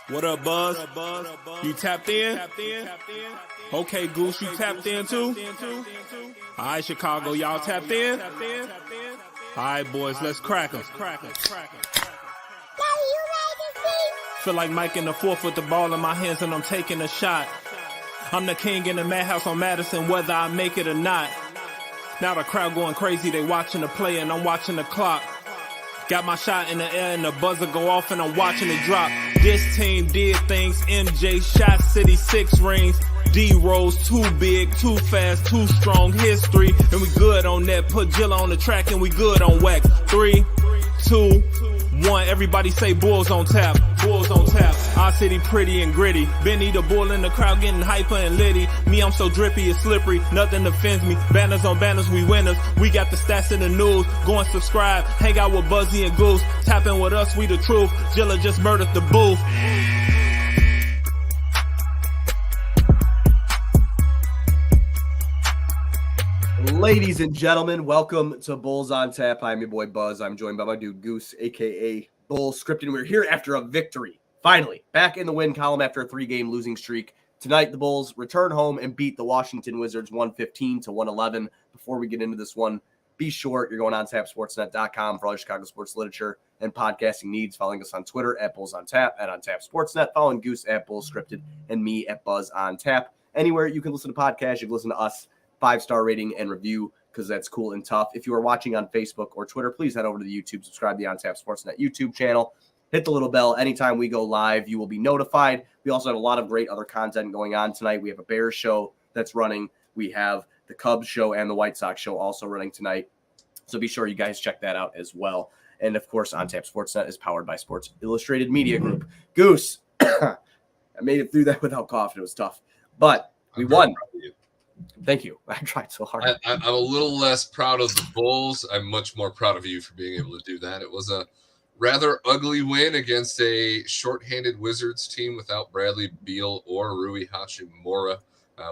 What up, Buzz? You tapped in? Okay, Goose, you tapped in too? All right, Chicago, y'all tapped in? All right, boys, let's crack 'em. Feel like Mike in the fourth with the ball in my hands and I'm taking a shot. I'm the king in the madhouse on Madison, whether I make it or not. Now the crowd going crazy, they watching the play and I'm watching the clock. Got my shot in the air and the buzzer go off and I'm watching it drop. This team did things, MJ shot City 6 rings. D-Rose too big, too fast, too strong, history. And we good on that, put Jilla on the track and we good on wax. 3, 2, 1, everybody say Bulls on tap, Bulls on tap. Our city pretty and gritty, Benny the bull in the crowd getting hyper and litty. Me, I'm so drippy, it's slippery, nothing offends me. Banners on banners, we winners, we got the stats in the news. Go and subscribe, hang out with Buzzy and Goose. Tapping with us, we the truth, Jilla just murdered the booth. Ladies and gentlemen, welcome to Bulls on Tap. I'm your boy Buzz. I'm joined by my dude Goose, aka Bull Scripted. We're here after a victory. Finally, back in the win column after a 3-game losing streak. Tonight, the Bulls return home and beat the Washington Wizards 115-111. Before we get into this one, be sure you're going on tapsportsnet.com for all your Chicago sports literature and podcasting needs. Following us on Twitter at Bulls on Tap and on Tap Sportsnet. Following Goose at Bull Scripted and me at Buzz on Tap. Anywhere you can listen to podcasts, you can listen to us. 5-star rating and review because that's cool and tough. If you are watching on Facebook or Twitter, please head over to the YouTube, subscribe to the On Tap Sportsnet YouTube channel, hit the little bell. Anytime we go live, you will be notified. We also have a lot of great other content going on tonight. We have a Bears show that's running. We have the Cubs show and the White Sox show also running tonight. So be sure you guys check that out as well. And of course, On Tap Sportsnet is powered by Sports Illustrated Media Group. Goose, I made it through that without coughing. It was tough, but we won. Thank you. I tried so hard. I'm a little less proud of the Bulls. I'm much more proud of you for being able to do that. It was a rather ugly win against a shorthanded Wizards team without Bradley Beal or Rui Hachimura,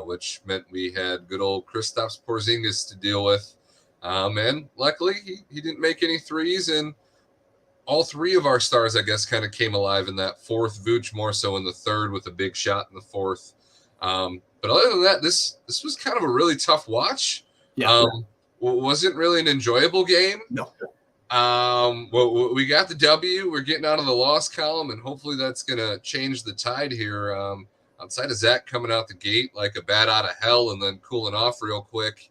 which meant we had good old Kristaps Porzingis to deal with. And luckily, he didn't make any threes, and all three of our stars, I guess, kind of came alive in that fourth. Vooch more so in the third with a big shot in the fourth. But other than that, this was kind of a really tough watch. Yeah. Wasn't really an enjoyable game. No. Well, we got the W. We're getting out of the loss column, and hopefully that's going to change the tide here. Outside of Zach coming out the gate like a bat out of hell and then cooling off real quick,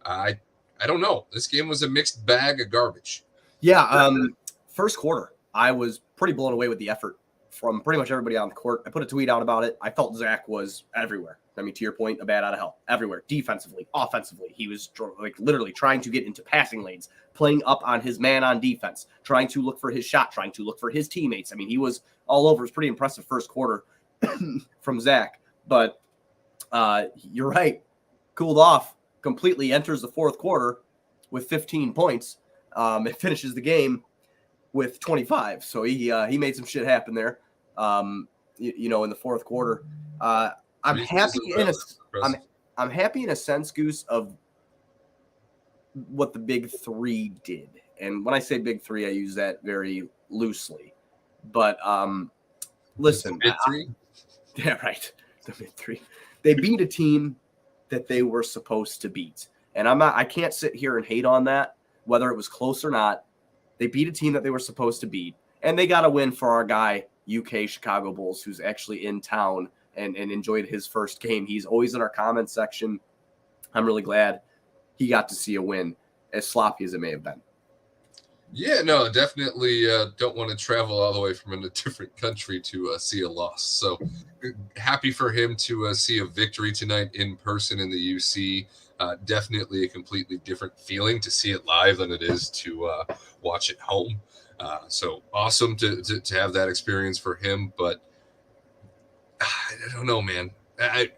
I don't know. This game was a mixed bag of garbage. Yeah. First quarter, I was pretty blown away with the effort from pretty much everybody on the court. I put a tweet out about it. I felt Zach was everywhere. I mean, to your point, a bat out of hell. Everywhere. Defensively, offensively. He was like literally trying to get into passing lanes, playing up on his man on defense, trying to look for his shot, trying to look for his teammates. I mean, he was all over. It was pretty impressive first quarter from Zach. But you're right. Cooled off completely, enters the fourth quarter with 15 points. It finishes the game with 25. So he made some shit happen there, in the fourth quarter. I'm happy in a sense, Goose, of what the big three did. And when I say big three, I use that very loosely. But listen. Mid three? Yeah, right. The mid three. They beat a team that they were supposed to beat. And I can't sit here and hate on that, whether it was close or not. They beat a team that they were supposed to beat. And they got a win for our guy, UK Chicago Bulls, who's actually in town and enjoyed his first game. He's always in our comment section. I'm really glad he got to see a win, as sloppy as it may have been. Yeah, no, definitely don't want to travel all the way from a different country to see a loss. So happy for him to see a victory tonight in person in the UC. Definitely a completely different feeling to see it live than it is to watch it home. So awesome to have that experience for him. But I don't know, man.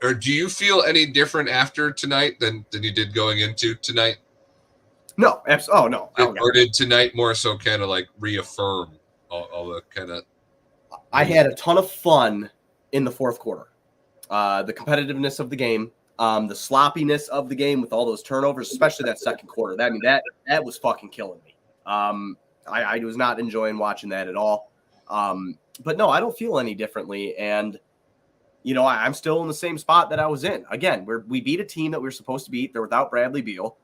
Or do you feel any different after tonight than you did going into tonight? No, absolutely. Oh, no. Or did tonight more so kind of like reaffirm all the kind of... I had a ton of fun in the fourth quarter. The competitiveness of the game, the sloppiness of the game with all those turnovers, especially that second quarter. That was fucking killing me. I was not enjoying watching that at all. But no, I don't feel any differently. And, I'm still in the same spot that I was in. Again, we beat a team that we were supposed to beat. They're without Bradley Beal.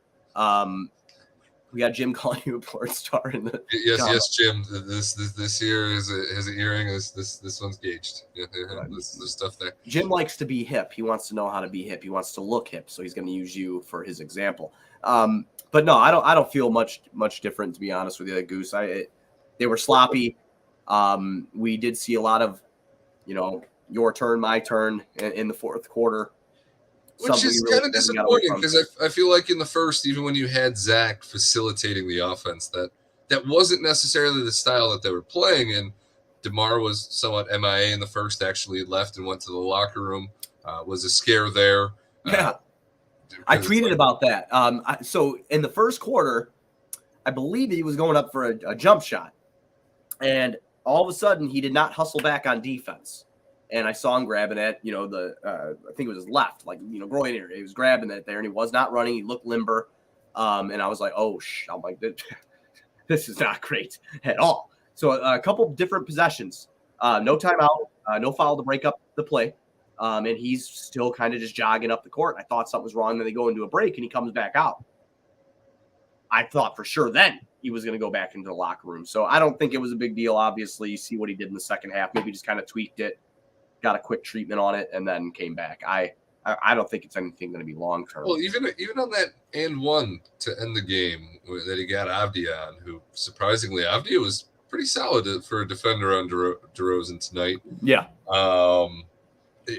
We got Jim calling you a porn star in the yes, Jim. This here has an earring. This one's gauged. Yeah, there's stuff there. Jim likes to be hip. He wants to know how to be hip. He wants to look hip, so he's going to use you for his example. But no, I don't feel much different, to be honest with you, Goose. They were sloppy. We did see a lot of, your turn, my turn in the fourth quarter. Which is kind of disappointing because I feel like in the first, even when you had Zach facilitating the offense, that wasn't necessarily the style that they were playing. And DeMar was somewhat MIA in the first, actually left and went to the locker room. Was a scare there. Yeah. I tweeted about that. So in the first quarter, I believe he was going up for a jump shot. And all of a sudden, he did not hustle back on defense. And I saw him grabbing at, I think it was his left, groin area. He was grabbing it there, and he was not running. He looked limber. And I was like, I'm like, this is not great at all. So a couple different possessions. No timeout, no foul to break up the play. And he's still kind of just jogging up the court. I thought something was wrong. Then they go into a break, and he comes back out. I thought for sure then he was going to go back into the locker room. So I don't think it was a big deal. Obviously, you see what he did in the second half. Maybe just kind of tweaked it. Got a quick treatment on it, and then came back. I don't think it's anything going to be long term. Well, even on that and one to end the game that he got Avdia on, who surprisingly Avdia was pretty solid for a defender on DeRozan tonight. Yeah.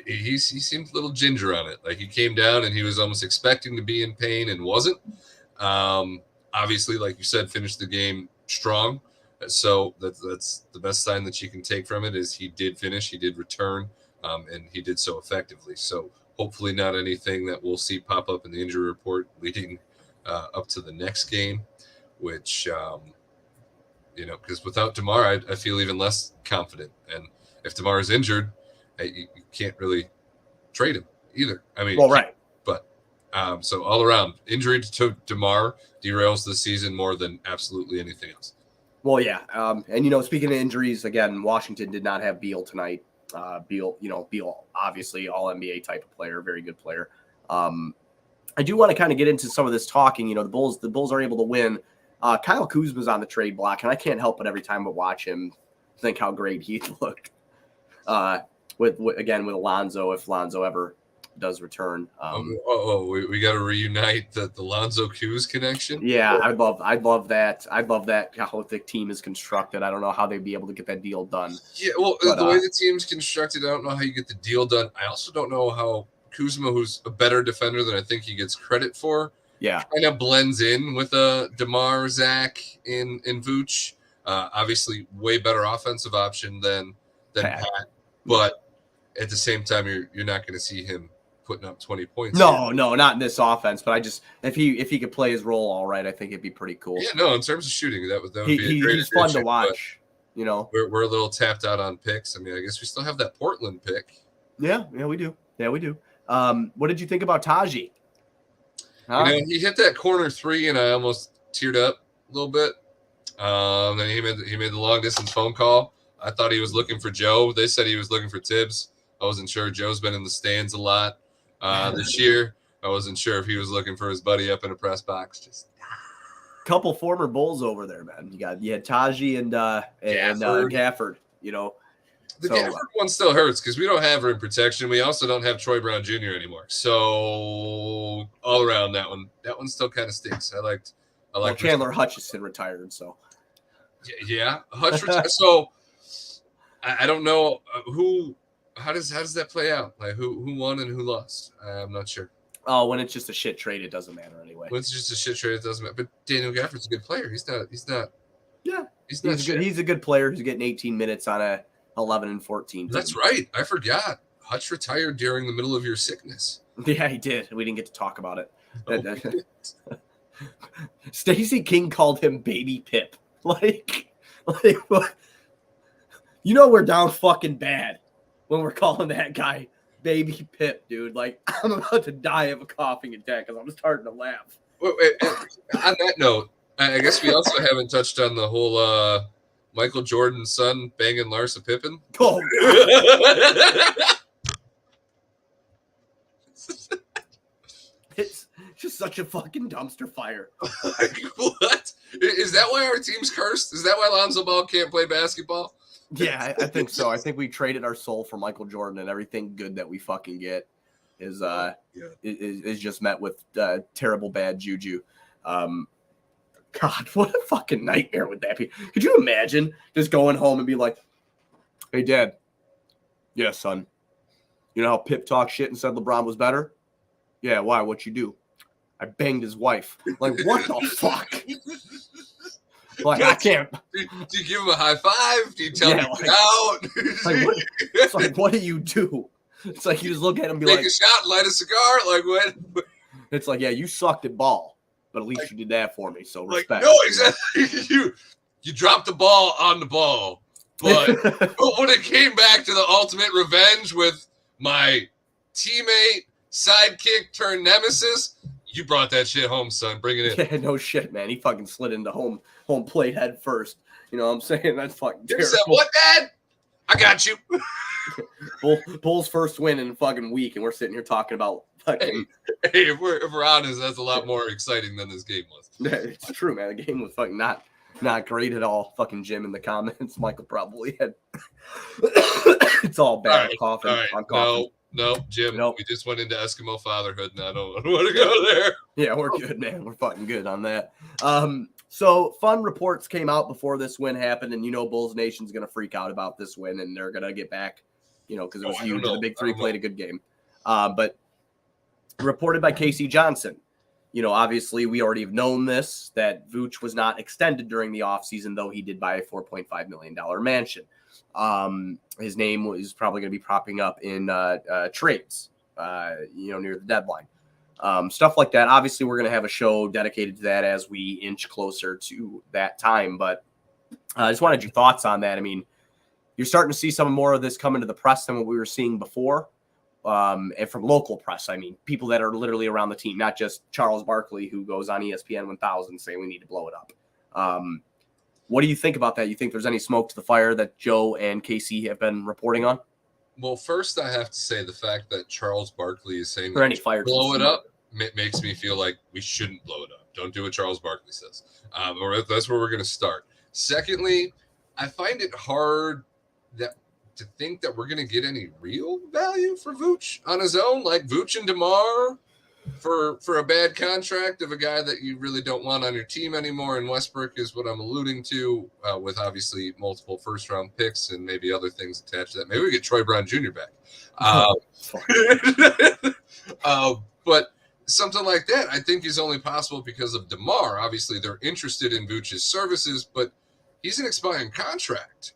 He seemed a little ginger on it. Like he came down and he was almost expecting to be in pain and wasn't. Obviously, like you said, finished the game strong. So that's the best sign that you can take from it is he did finish, he did return, and he did so effectively. So hopefully not anything that we'll see pop up in the injury report leading up to the next game, which, because without DeMar, I feel even less confident. And if DeMar is injured, you can't really trade him either. I mean, well, right. But so all around, injury to DeMar derails the season more than absolutely anything else. Well, yeah. And, speaking of injuries, again, Washington did not have Beal tonight. Beal, obviously all NBA type of player, very good player. I do want to kind of get into some of this talking. The Bulls are able to win. Kyle Kuzma's on the trade block, and I can't help but every time I watch him think how great he looked. With Alonzo, if Lonzo ever does return. We got to reunite the Lonzo Kuz connection. Yeah, I'd love that. I'd love that how the team is constructed. I don't know how they'd be able to get that deal done. Yeah, well, the way the team's constructed, I don't know how you get the deal done. I also don't know how Kuzma, who's a better defender than I think he gets credit for, kind of blends in with DeMar, Zach, in Vooch. Obviously, way better offensive option than Pat, but at the same time, you're not going to see him putting up 20 points. No, not in this offense. But I just if he could play his role all right, I think it'd be pretty cool. Yeah, no, in terms of shooting, that would be a great he's fun to watch. We're a little tapped out on picks. I mean, I guess we still have that Portland pick. Yeah, we do. What did you think about Taji? He hit that corner three, and I almost teared up a little bit. Then he made the long distance phone call. I thought he was looking for Joe. They said he was looking for Tibbs. I wasn't sure. Joe's been in the stands a lot this year. I wasn't sure if he was looking for his buddy up in a press box. Just couple former Bulls over there, man. You had Taji and Gafford. The Gafford one still hurts because we don't have rim protection. We also don't have Troy Brown Jr. anymore. So all around that one still kind of stinks. I liked Chandler Hutchison retired, so yeah, Hutch retired. So I don't know who. How does that play out? Like who won and who lost? I'm not sure. Oh, when it's just a shit trade, it doesn't matter anyway. When it's just a shit trade, it doesn't matter. But Daniel Gafford's a good player. He's not. Yeah, he's a good player who's getting 18 minutes on a 11 and 14 team. That's right. I forgot. Hutch retired during the middle of your sickness. Yeah, he did. We didn't get to talk about it. Stacey King called him Baby Pip. Like what? We're down fucking bad when we're calling that guy Baby Pip, dude. Like, I'm about to die of a coughing attack because I'm starting to laugh. Wait, on that note, I guess we also haven't touched on the whole Michael Jordan's son banging Larsa Pippen. Oh, it's just such a fucking dumpster fire. Like, what? Is that why our team's cursed? Is that why Lonzo Ball can't play basketball? Yeah, I think so. I think we traded our soul for Michael Jordan, and everything good that we fucking get is just met with terrible bad juju. God, what a fucking nightmare would that be? Could you imagine just going home and be like, "Hey, Dad, yeah, son, you know how Pip talked shit and said LeBron was better? Yeah, why? What'd you do? I banged his wife." Like, what the fuck? Like, I can't. Do you give him a high five? Do you tell him to get out? It's like, what do you do? It's like you just look at him and be Take like, a shot and light a cigar? Like, what? It's like, yeah, you sucked at ball, but at least you did that for me, so respect. No, exactly. You dropped the ball on the ball, but when it came back to the ultimate revenge with my teammate, sidekick turned nemesis, you brought that shit home, son. Bring it in. Yeah, no shit, man. He fucking slid into home plate head first. You know what I'm saying? That's fucking terrible. You said, what, Dad? I got you. Bull's first win in a fucking week, and we're sitting here talking about fucking. Hey, if we're honest, that's a lot more exciting than this game was. It's true, man. The game was fucking not great at all. Fucking Jim in the comments. Michael probably had. It's all bad. All right, coughing. all right. I'm coughing. No, Jim. Nope. We just went into Eskimo fatherhood, and I don't want to go there. Yeah, we're good, man. We're fucking good on that. So fun reports came out before this win happened, and Bulls Nation's gonna freak out about this win, and they're gonna get back, because it was huge. The Big Three played a good game, but reported by Casey Johnson. Obviously we already have known this, that Vooch was not extended during the offseason, though he did buy a $4.5 million mansion. His name is probably going to be popping up in trades, near the deadline. Stuff like that. Obviously, we're going to have a show dedicated to that as we inch closer to that time. But I just wanted your thoughts on that. I mean, you're starting to see some more of this come into the press than what we were seeing before. And from local press, I mean, people that are literally around the team, not just Charles Barkley, who goes on ESPN 1000 saying we need to blow it up. What do you think about that? You think there's any smoke to the fire that Joe and Casey have been reporting on? Well, first I have to say the fact that Charles Barkley is saying or any fire blow it up makes me feel like we shouldn't blow it up. Don't do what Charles Barkley says. Or that's where we're going to start. Secondly, I find it hard to think that we're going to get any real value for Vooch on his own, like Vooch and DeMar for a bad contract of a guy that you really don't want on your team anymore. And Westbrook is what I'm alluding to, with obviously multiple first-round picks and maybe other things attached to that. Maybe we get Troy Brown Jr. back. But something like that, I think, is only possible because of DeMar. Obviously, they're interested in Vooch's services, but he's an expiring contract.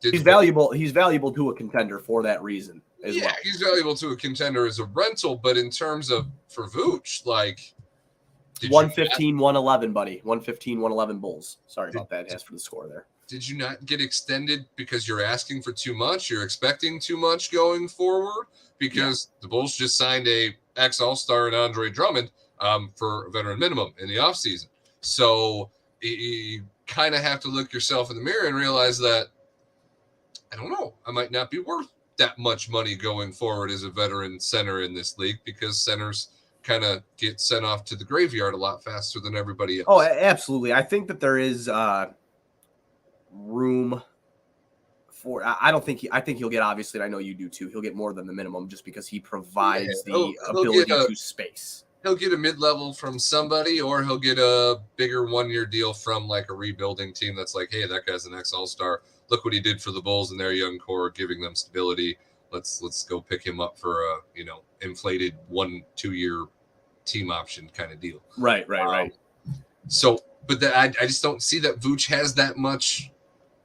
He's valuable. He's valuable to a contender for that reason. Yeah, well. He's valuable to a contender as a rental, but in terms of for Vooch, like 115, 111, buddy. 115, 111 Bulls. Sorry about that. As for the score there. Did you not get extended because you're asking for too much? You're expecting too much going forward? Because the Bulls just signed a ex-All-Star and Andre Drummond for a veteran minimum in the offseason. So you kind of have to look yourself in the mirror and realize that, I don't know, I might not be worth that much money going forward as a veteran center in this league, because centers kind of get sent off to the graveyard a lot faster than everybody else. Oh, absolutely. I think that there is room for, I think he'll get, obviously, and I know you do too, he'll get more than the minimum just because he provides the ability to space. He'll get a mid-level from somebody, or he'll get a bigger one-year deal from like a rebuilding team that's like, hey, that guy's an ex-All-Star. Look what he did for the Bulls and their young core, giving them stability. Let's go pick him up for a inflated 1-2 year team option kind of deal. Right. So, but I just don't see that Vooch has that much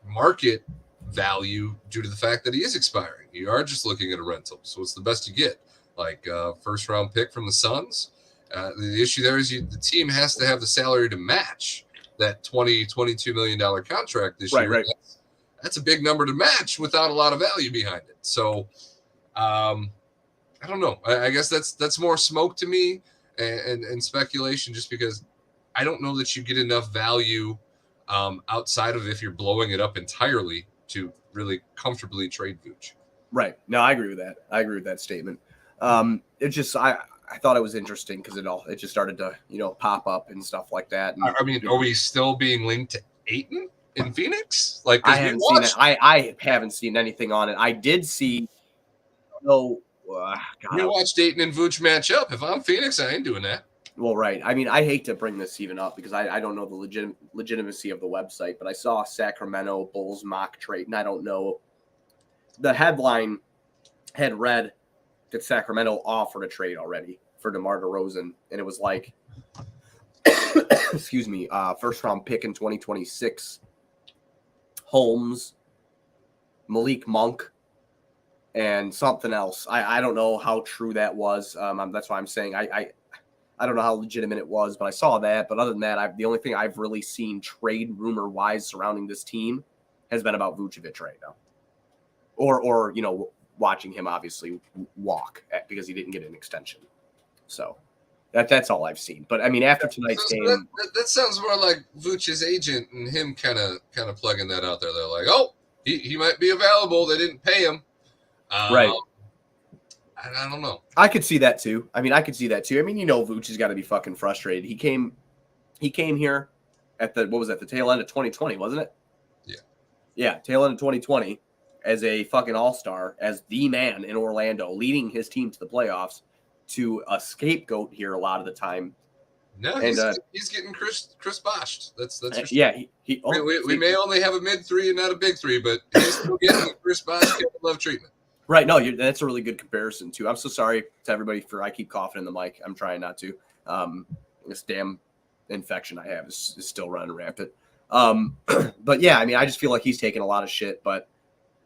market value due to the fact that he is expiring. You are just looking at a rental, so it's the best you get. Like first round pick from the Suns. The issue there is the team has to have the salary to match that $22 million contract this year. Right. That's a big number to match without a lot of value behind it. So I don't know. I guess that's more smoke to me and speculation, just because I don't know that you get enough value outside of if you're blowing it up entirely to really comfortably trade Vooch. Right. No, I agree with that. I agree with that statement. It just I thought it was interesting because it just started to pop up and stuff like that. And, I mean, are we still being linked to Ayton in Phoenix? Like, I haven't seen it. I haven't seen anything on it. I did see. No, you watched Ayton and Vooch match up. If I'm Phoenix, I ain't doing that. Well, right. I mean, I hate to bring this even up because I don't know the legitimacy of the website, but I saw Sacramento Bulls mock trade, and I don't know. The headline had read that Sacramento offered a trade already for DeMar DeRozan, and it was like, excuse me, first round pick in 2026, Holmes, Malik Monk, and something else. I don't know how true that was. That's why I'm saying I don't know how legitimate it was, but I saw that. But other than that, the only thing I've really seen trade rumor wise surrounding this team has been about Vucevic right now, or watching him obviously walk because he didn't get an extension. So that's all I've seen. But I mean, after tonight's game, that sounds more like Vucevic's agent and him kind of plugging that out there. They're like, oh, he might be available. They didn't pay him. Right. I don't know. I could see that too. I mean, Vooch has got to be fucking frustrated. He came here at the tail end of 2020, wasn't it? Yeah. Yeah, tail end of 2020 as a fucking all-star, as the man in Orlando, leading his team to the playoffs, to a scapegoat here a lot of the time. No, he's getting Chris Boshed. That's for sure. Yeah, we may only have a mid three and not a big three, but he's still getting the Chris Bosh love treatment. Right. No, that's a really good comparison too. I'm so sorry to everybody I keep coughing in the mic. I'm trying not to. This damn infection I have is still running rampant. But yeah, I mean, I just feel like he's taking a lot of shit. But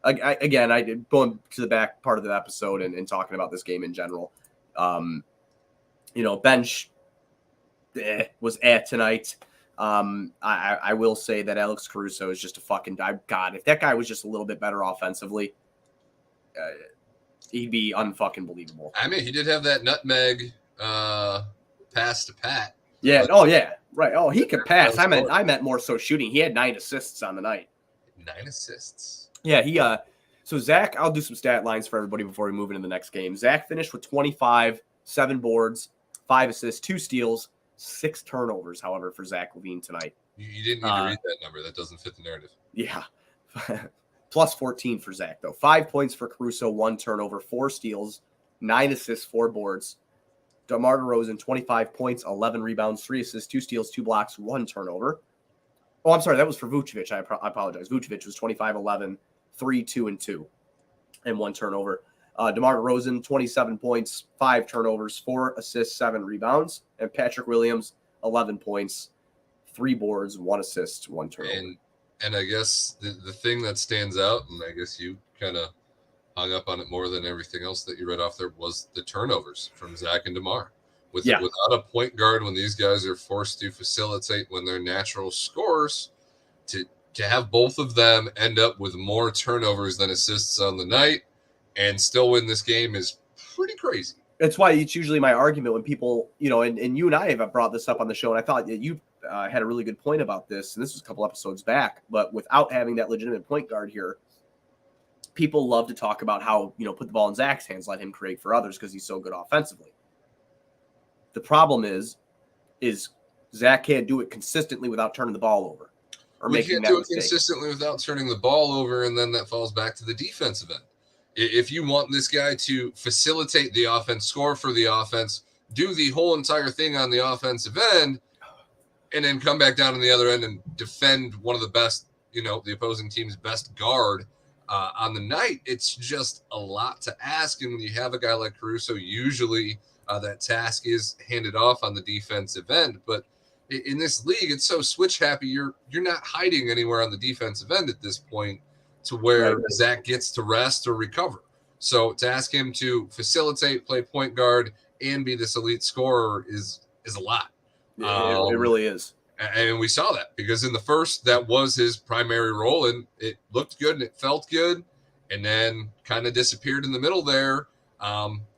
again, going to the back part of the episode and talking about this game in general. Bench was at tonight. I will say that Alex Caruso is just a fucking God. If that guy was just a little bit better offensively, he'd be unfucking believable. I mean, he did have that nutmeg pass to Pat. Yeah. But, oh yeah. Right. Oh, he could pass. I meant more so shooting. He had 9 assists on the night. 9 assists. Yeah. So Zach, I'll do some stat lines for everybody before we move into the next game. Zach finished with 25, 7 boards, 5 assists, 2 steals, 6 turnovers. However, for Zach LaVine tonight. You didn't need to read that number. That doesn't fit the narrative. Yeah. Plus 14 for Zach, though. 5 points for Caruso, 1 turnover, 4 steals, 9 assists, 4 boards. DeMar DeRozan, 25 points, 11 rebounds, 3 assists, 2 steals, 2 blocks, 1 turnover. Oh, I'm sorry. That was for Vucevic. I apologize. Vucevic was 25, 11, 3, 2, and 2, and 1 turnover. DeMar DeRozan, 27 points, 5 turnovers, 4 assists, 7 rebounds. And Patrick Williams, 11 points, 3 boards, 1 assist, 1 turnover. And I guess the thing that stands out, and I guess you kind of hung up on it more than everything else that you read off there, was the turnovers from Zach and DeMar. Without a point guard, when these guys are forced to facilitate when they're natural scorers, to have both of them end up with more turnovers than assists on the night and still win this game is pretty crazy. That's why it's usually my argument when people, and you and I have brought this up on the show, and I thought that you had a really good point about this, and this was a couple episodes back, but without having that legitimate point guard here, people love to talk about how, put the ball in Zach's hands, let him create for others because he's so good offensively. The problem is Zach can't do it consistently without turning the ball over or making that mistake. He can't do it consistently without turning the ball over, and then that falls back to the defensive end. If you want this guy to facilitate the offense, score for the offense, do the whole entire thing on the offensive end, and then come back down on the other end and defend one of the best, the opposing team's best guard on the night, it's just a lot to ask. And when you have a guy like Caruso, usually that task is handed off on the defensive end. But in this league, it's so switch happy. You're not hiding anywhere on the defensive end at this point to where Zach gets to rest or recover. So to ask him to facilitate, play point guard, and be this elite scorer is a lot. It really is. And we saw that because in the first, that was his primary role, and it looked good and it felt good, and then kind of disappeared in the middle there.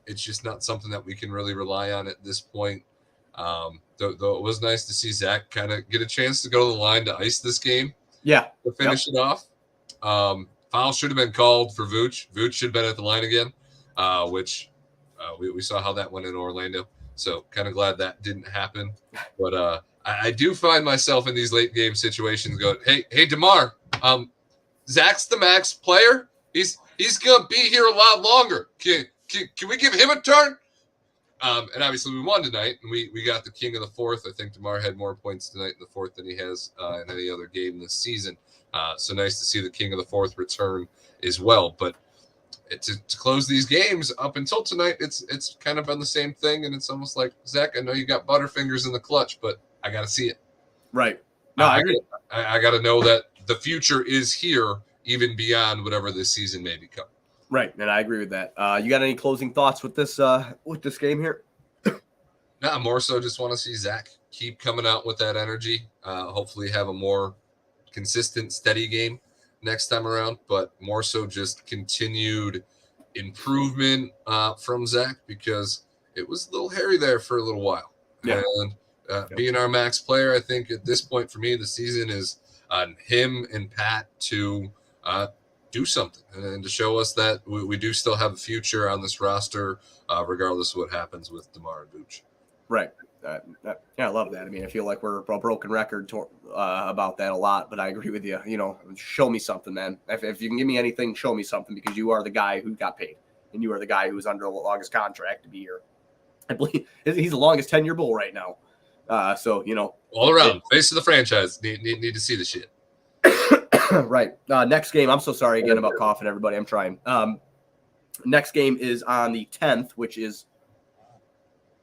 It's just not something that we can really rely on at this point. though it was nice to see Zach kind of get a chance to go to the line to ice this game. Yeah. To finish it off. Foul should have been called for Vooch. Vooch should have been at the line again, which we saw how that went in Orlando. So kind of glad that didn't happen. But I do find myself in these late game situations going, hey, DeMar, Zach's the max player. He's going to be here a lot longer. Can we give him a turn? And obviously we won tonight, and we got the king of the fourth. I think DeMar had more points tonight in the fourth than he has in any other game this season. So nice to see the king of the fourth return as well. But to close these games up until tonight, it's kind of been the same thing, and it's almost like, Zach, I know you got butterfingers in the clutch, but I got to see it. Right. No, I agree. I got to know that the future is here, even beyond whatever this season may become. Right, and I agree with that. You got any closing thoughts with this game here? No, more so just want to see Zach keep coming out with that energy. Hopefully have a more consistent, steady game next time around, but more so just continued improvement from Zach, because it was a little hairy there for a little while. Yeah. And being our max player, I think at this point for me, the season is on him and Pat to do something and to show us that we do still have a future on this roster, regardless of what happens with DeMar and Vooch. Right. Yeah, I love that. I mean, I feel like we're a broken record about that a lot, but I agree with you. Show me something, man. If you can give me anything, show me something, because you are the guy who got paid, and you are the guy who was under the longest contract to be here. I believe he's the longest 10-year Bull right now. So all around face of the franchise. Need to see the shit. Right. Next game. I'm so sorry again about coughing, everybody. I'm trying. Next game is on the 10th, which is,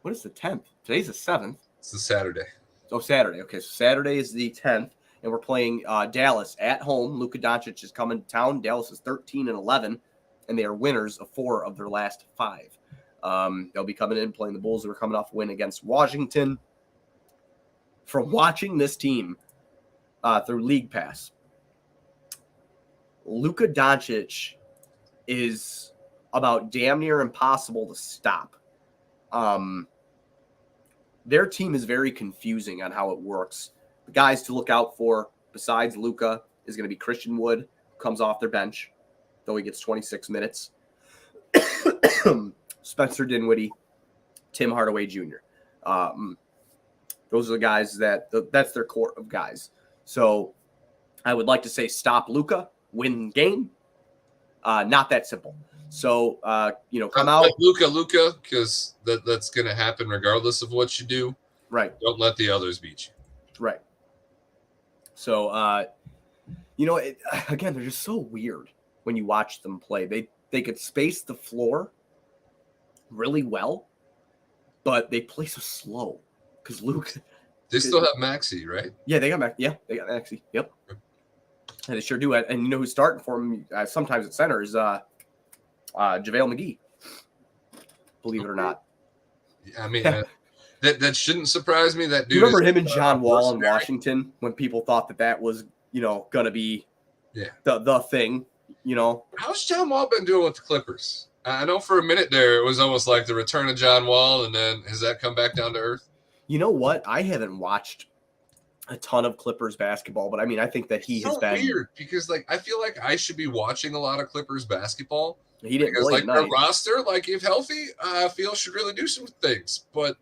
what is the 10th? Today's the 7th. It's the Saturday. Oh, Saturday. Okay, so Saturday is the 10th, and we're playing Dallas at home. Luka Doncic is coming to town. Dallas is 13-11, and they are winners of 4 of their last 5. They'll be coming in playing the Bulls, who are coming off a win against Washington. From watching this team through League Pass, Luka Doncic is about damn near impossible to stop. Their team is very confusing on how it works. The guys to look out for, besides Luka, is going to be Christian Wood, who comes off their bench, though he gets 26 minutes. Spencer Dinwiddie, Tim Hardaway Jr. Those are the guys that's their core of guys. So I would like to say stop Luka, win game. Not that simple. So, come out. Luka, because that's going to happen regardless of what you do. Right. Don't let the others beat you. Right. So, again, they're just so weird when you watch them play. They could space the floor really well, but they play so slow because Luka. They still have Maxey, right? Yeah, they got Maxey. Yeah, they got Maxey. Yep. And they sure do. And who's starting for them sometimes at center is JaVale McGee. Believe it or not. I mean, that shouldn't surprise me. That dude. You remember him and John Wall in Washington when people thought that was, going to be the thing, How's John Wall been doing with the Clippers? I know for a minute there it was almost like the return of John Wall, and then has that come back down to earth? You know what? I haven't watched a ton of Clippers basketball, but I mean, I think that he has been weird because I feel like I should be watching a lot of Clippers basketball. He didn't because play their roster, if healthy, I feel should really do some things. But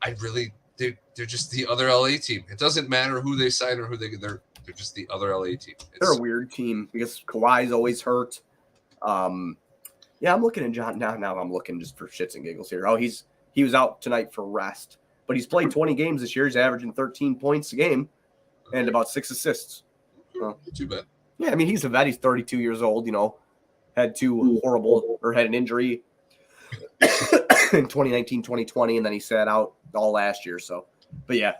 they're just the other LA team. It doesn't matter who they sign or who they're just the other LA team. They're a weird team because Kawhi's always hurt. Yeah, I'm looking at John now. I'm looking just for shits and giggles here. Oh, he was out tonight for rest. But he's played 20 games this year. He's averaging 13 points a game and about 6 assists. Not too bad. Yeah, I mean, he's a vet. He's 32 years old, had had an injury in 2019, 2020, and then he sat out all last year. So, but yeah,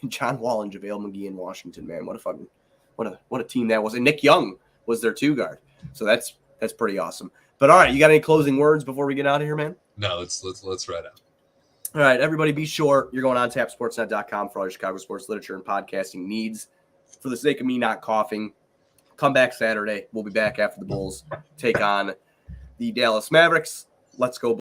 John Wall and JaVale McGee in Washington, man, what a team that was. And Nick Young was their 2 guard. So that's pretty awesome. But all right, you got any closing words before we get out of here, man? No, let's ride out. All right, everybody, be sure you're going on tapsportsnet.com for all your Chicago sports literature and podcasting needs. For the sake of me not coughing, come back Saturday. We'll be back after the Bulls take on the Dallas Mavericks. Let's go.